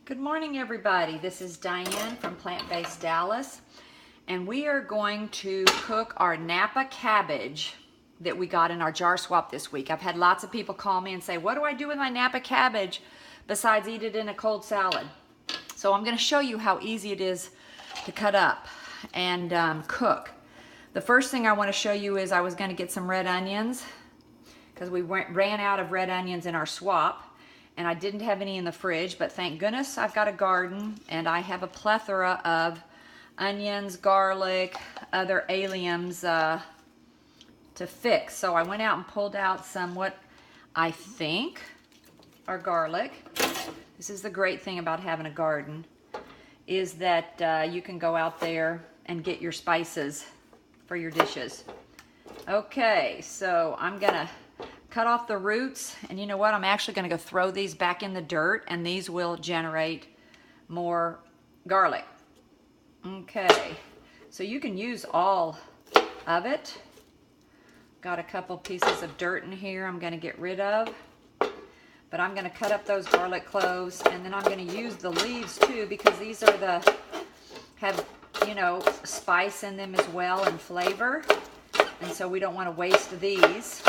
Good morning, everybody. This is Diane from Plant-Based Dallas, and we are going to cook our Napa cabbage that we got in our jar swap this week. I've had lots of people call me and say, what do I do with my Napa cabbage besides eat it in a cold salad? So I'm going to show you how easy it is to cut up and cook. The first thing I want to show you is I was going to get some red onions because we ran out of red onions in our swap. And I didn't have any in the fridge, but thank goodness I've got a garden and I have a plethora of onions, garlic, other alliums to fix. So I went out and pulled out some what I think are garlic. This is the great thing about having a garden, is that you can go out there and get your spices for your dishes. Okay, so I'm gonna cut off the roots, and you know what, I'm actually going to go throw these back in the dirt and these will generate more garlic. Okay, so you can use all of it. Got a couple pieces of dirt in here I'm going to get rid of, but I'm going to cut up those garlic cloves, and then I'm going to use the leaves too, because these are have you know, spice in them as well and flavor, and so we don't want to waste these.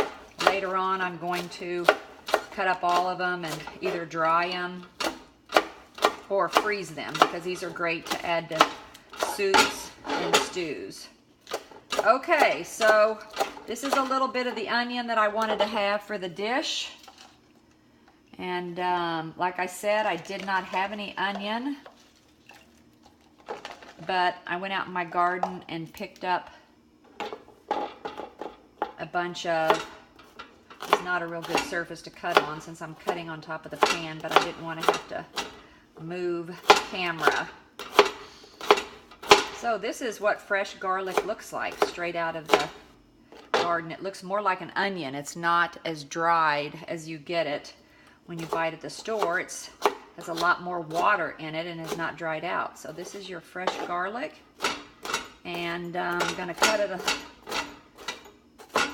Later on, I'm going to cut up all of them and either dry them or freeze them, because these are great to add to soups and stews. Okay, so this is a little bit of the onion that I wanted to have for the dish. And like I said, I did not have any onion, but I went out in my garden and picked up a bunch of. It's not a real good surface to cut on since I'm cutting on top of the pan, but I didn't want to have to move the camera. So this is what fresh garlic looks like straight out of the garden. It looks more like an onion. It's not as dried as you get it when you buy it at the store. It has a lot more water in it and is not dried out. So this is your fresh garlic, and I'm going to cut it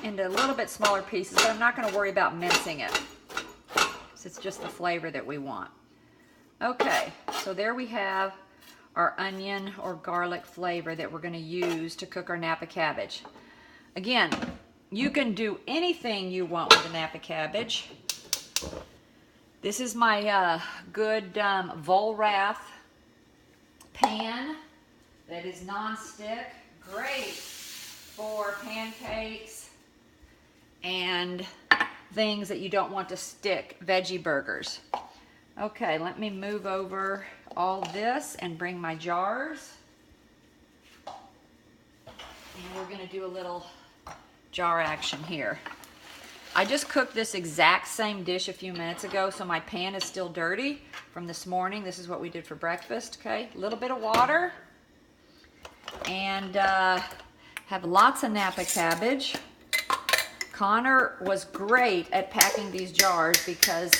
into a little bit smaller pieces, but I'm not going to worry about mincing it. It's just the flavor that we want. Okay, so there we have our onion or garlic flavor that we're going to use to cook our Napa cabbage. Again, you can do anything you want with the Napa cabbage. This is my good Volrath pan that is non-stick. Great for pancakes and things that you don't want to stick, veggie burgers. Okay, let me move over all this and bring my jars. And we're going to do a little jar action here. I just cooked this exact same dish a few minutes ago, so my pan is still dirty from this morning. This is what we did for breakfast. Okay, a little bit of water, and have lots of Napa cabbage. Connor was great at packing these jars because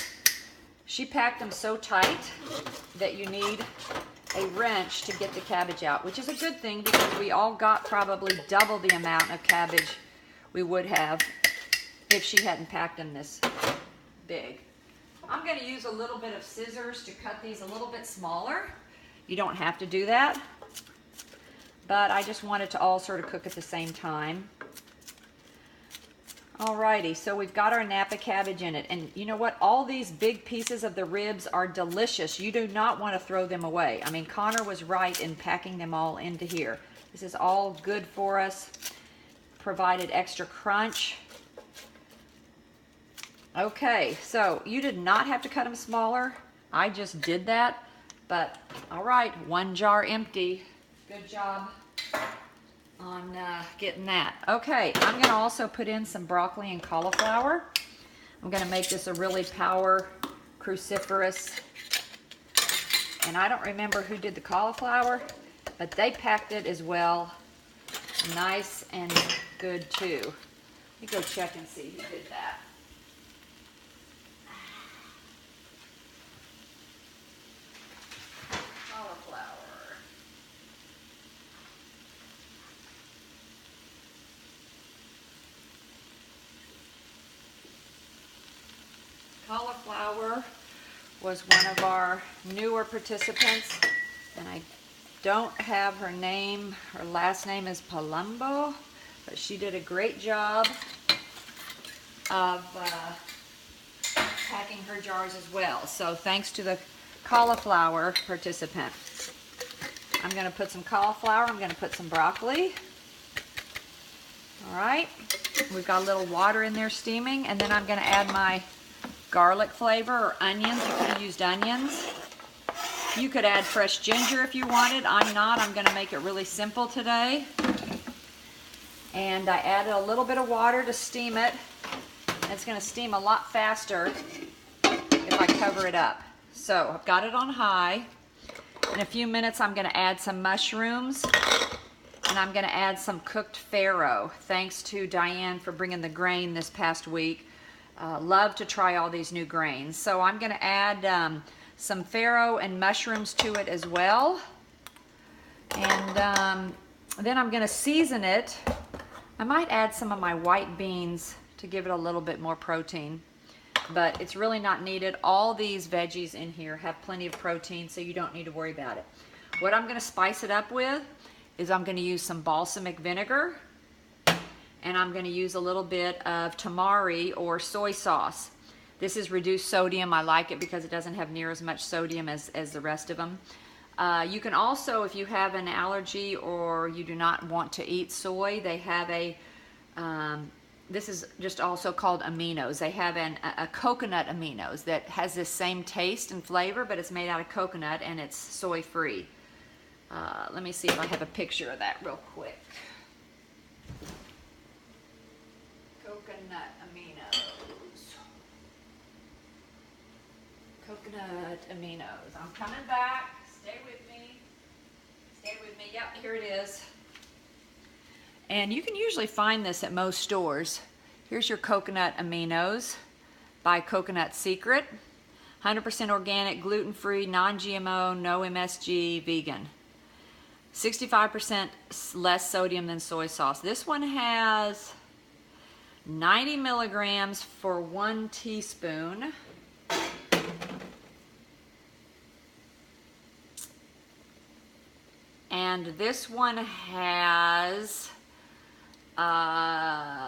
she packed them so tight that you need a wrench to get the cabbage out, which is a good thing because we all got probably double the amount of cabbage we would have if she hadn't packed them this big. I'm going to use a little bit of scissors to cut these a little bit smaller. You don't have to do that, but I just want it to all sort of cook at the same time. Alrighty, so we've got our Napa cabbage in it, and you know what? All these big pieces of the ribs are delicious. You do not want to throw them away. I mean, Connor was right in packing them all into here. This is all good for us, provided extra crunch. Okay, so you did not have to cut them smaller. I just did that, but all right, one jar empty. Good job on getting that. Okay, I'm going to also put in some broccoli and cauliflower. I'm going to make this a really power cruciferous, and I don't remember who did the cauliflower, but they packed it as well. Nice and good too. Let me go check and see who did that. Cauliflower was one of our newer participants, and I don't have her name. Her last name is Palumbo, but she did a great job of packing her jars as well. So thanks to the cauliflower participant. I'm going to put some cauliflower. I'm going to put some broccoli. All right. We've got a little water in there steaming, and then I'm going to add my garlic flavor or onions. You could have used onions. You could add fresh ginger if you wanted. I'm not. I'm going to make it really simple today. And I added a little bit of water to steam it. It's going to steam a lot faster if I cover it up. So I've got it on high. In a few minutes I'm going to add some mushrooms, and I'm going to add some cooked farro. Thanks to Diane for bringing the grain this past week. Love to try all these new grains. So I'm going to add some farro and mushrooms to it as well. And then I'm going to season it. I might add some of my white beans to give it a little bit more protein, but it's really not needed. All these veggies in here have plenty of protein, so you don't need to worry about it. What I'm going to spice it up with is I'm going to use some balsamic vinegar, and I'm going to use a little bit of tamari or soy sauce. This is reduced sodium. I like it because it doesn't have near as much sodium as the rest of them. You can also, if you have an allergy or you do not want to eat soy, they have a this is just also called aminoes. They have a coconut aminoes that has this same taste and flavor, but it's made out of coconut and it's soy free. Let me see if I have a picture of that real quick. Coconut aminoes. Coconut aminoes. I'm coming back. Stay with me. Stay with me. Yep, here it is. And you can usually find this at most stores. Here's your coconut aminoes by Coconut Secret. 100% organic, gluten-free, non-GMO, no MSG, vegan. 65% less sodium than soy sauce. This one has 90 milligrams for 1 teaspoon. And this one has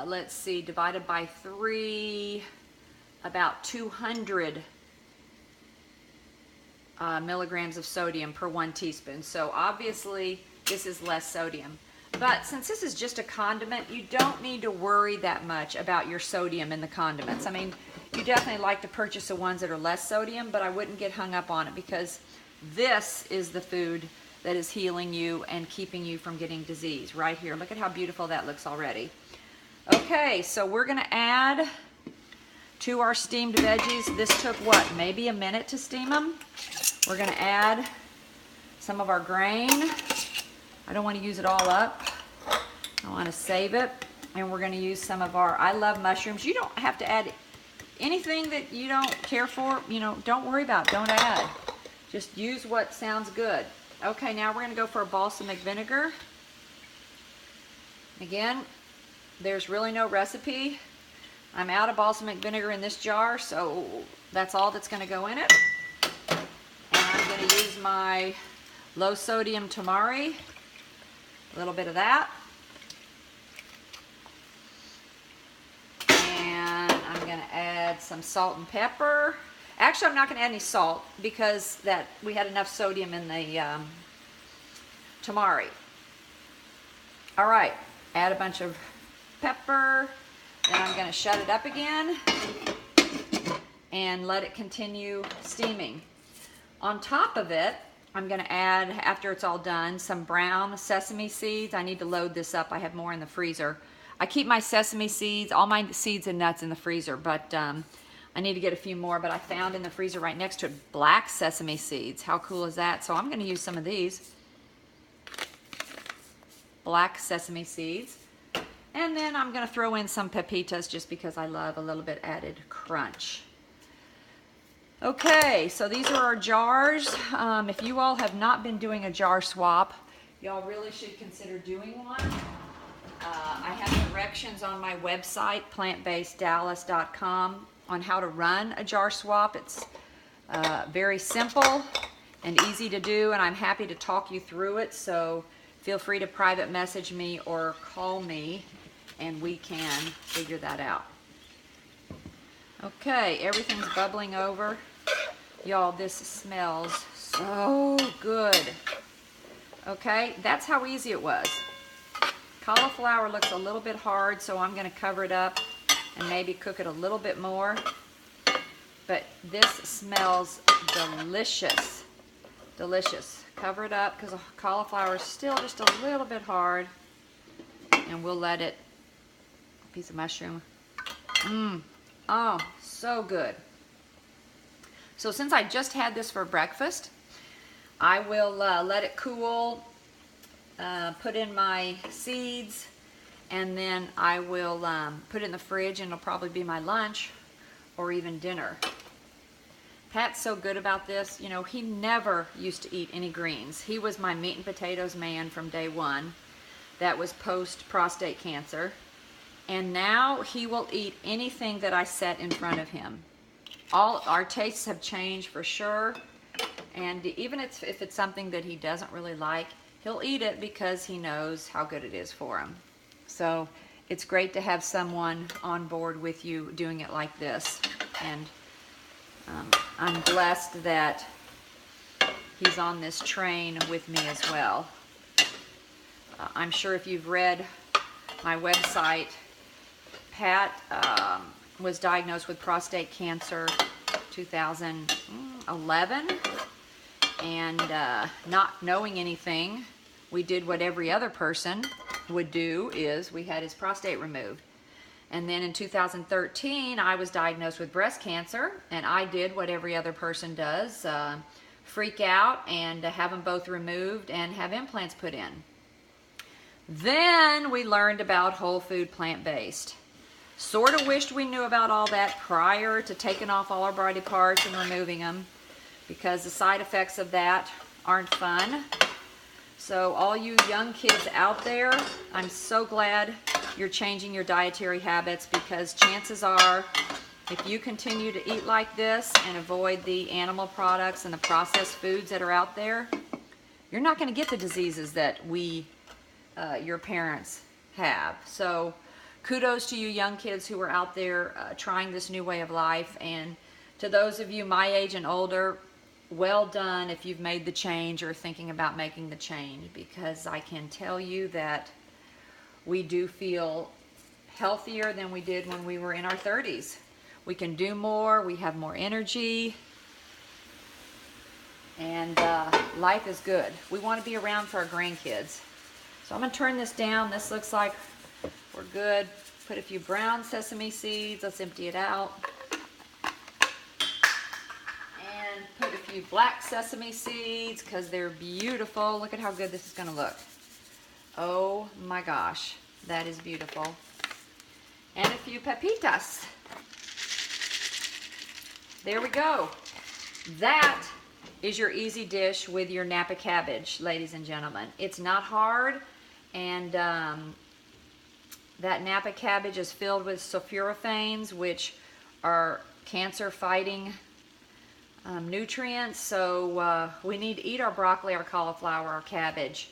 let's see, divided by 3, about 200 milligrams of sodium per 1 teaspoon. So obviously this is less sodium. But since this is just a condiment, you don't need to worry that much about your sodium in the condiments. I mean, you definitely like to purchase the ones that are less sodium, but I wouldn't get hung up on it because this is the food that is healing you and keeping you from getting disease right here. Look at how beautiful that looks already. Okay, so we're going to add to our steamed veggies. This took what, maybe a minute to steam them. We're going to add some of our grain. I don't want to use it all up. I want to save it. And we're going to use some of our, I love mushrooms. You don't have to add anything that you don't care for. You know, don't worry about it. Don't add. Just use what sounds good. Okay, now we're going to go for a balsamic vinegar. Again, there's really no recipe. I'm out of balsamic vinegar in this jar, so that's all that's going to go in it. And I'm going to use my low sodium tamari, a little bit of that. And I'm going to add some salt and pepper. Actually, I'm not going to add any salt because we had enough sodium in the tamari. All right, add a bunch of pepper. Then I'm going to shut it up again and let it continue steaming. On top of it, I'm going to add, after it's all done, some brown sesame seeds. I need to load this up. I have more in the freezer. I keep my sesame seeds, all my seeds and nuts in the freezer, but I need to get a few more, but I found in the freezer right next to it black sesame seeds. How cool is that? So I'm going to use some of these black sesame seeds. And then I'm going to throw in some pepitas just because I love a little bit added crunch. Okay, so these are our jars. If you all have not been doing a jar swap, y'all really should consider doing one. I have directions on my website, plantbaseddallas.com, on how to run a jar swap. It's Very simple and easy to do, and I'm happy to talk you through it, so feel free to private message me or call me and we can figure that out. Okay, everything's bubbling over. Y'all, this smells so good. Okay, that's how easy it was. Cauliflower looks a little bit hard, so I'm going to cover it up and maybe cook it a little bit more. But this smells delicious. Delicious. Cover it up because the cauliflower is still just a little bit hard. And we'll let it, piece of mushroom. Oh, so good. So since I just had this for breakfast, I will let it cool, put in my seeds, and then I will put it in the fridge, and it'll probably be my lunch or even dinner. Pat's so good about this. You know, he never used to eat any greens. He was my meat and potatoes man from day one. That was post-prostate cancer. And now he will eat anything that I set in front of him. All our tastes have changed for sure. And even if it's something that he doesn't really like, he'll eat it because he knows how good it is for him. So it's great to have someone on board with you doing it like this. And I'm blessed that he's on this train with me as well. I'm sure if you've read my website, Pat was diagnosed with prostate cancer 2011, and not knowing anything, we did what every other person would do, is we had his prostate removed. And then in 2013, I was diagnosed with breast cancer, and I did what every other person does, freak out and have them both removed and have implants put in. Then we learned about whole food plant-based. Sort of wished we knew about all that prior to taking off all our body parts and removing them, because the side effects of that aren't fun. So all you young kids out there, I'm so glad you're changing your dietary habits, because chances are, if you continue to eat like this and avoid the animal products and the processed foods that are out there, you're not going to get the diseases that your parents have. So kudos to you young kids who are out there trying this new way of life, and to those of you my age and older, well done if you've made the change or thinking about making the change, because I can tell you that we do feel healthier than we did when we were in our 30s. We can do more, we have more energy, and life is good. We want to be around for our grandkids. So I'm going to turn this down. This looks like we're good. Put a few brown sesame seeds. Let's empty it out. And put a few black sesame seeds because they're beautiful. Look at how good this is going to look. Oh my gosh, that is beautiful. And a few pepitas. There we go. That is your easy dish with your Napa cabbage, ladies and gentlemen. It's not hard, and that Napa cabbage is filled with sulforaphanes, which are cancer-fighting nutrients. So we need to eat our broccoli, our cauliflower, our cabbage.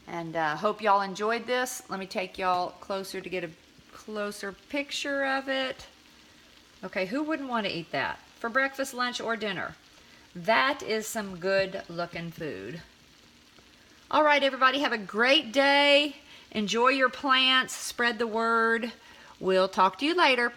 And hope y'all enjoyed this. Let me take y'all closer to get a closer picture of it. Okay, who wouldn't want to eat that for breakfast, lunch, or dinner? That is some good looking food. All right, everybody, have a great day. Enjoy your plants. Spread the word. We'll talk to you later.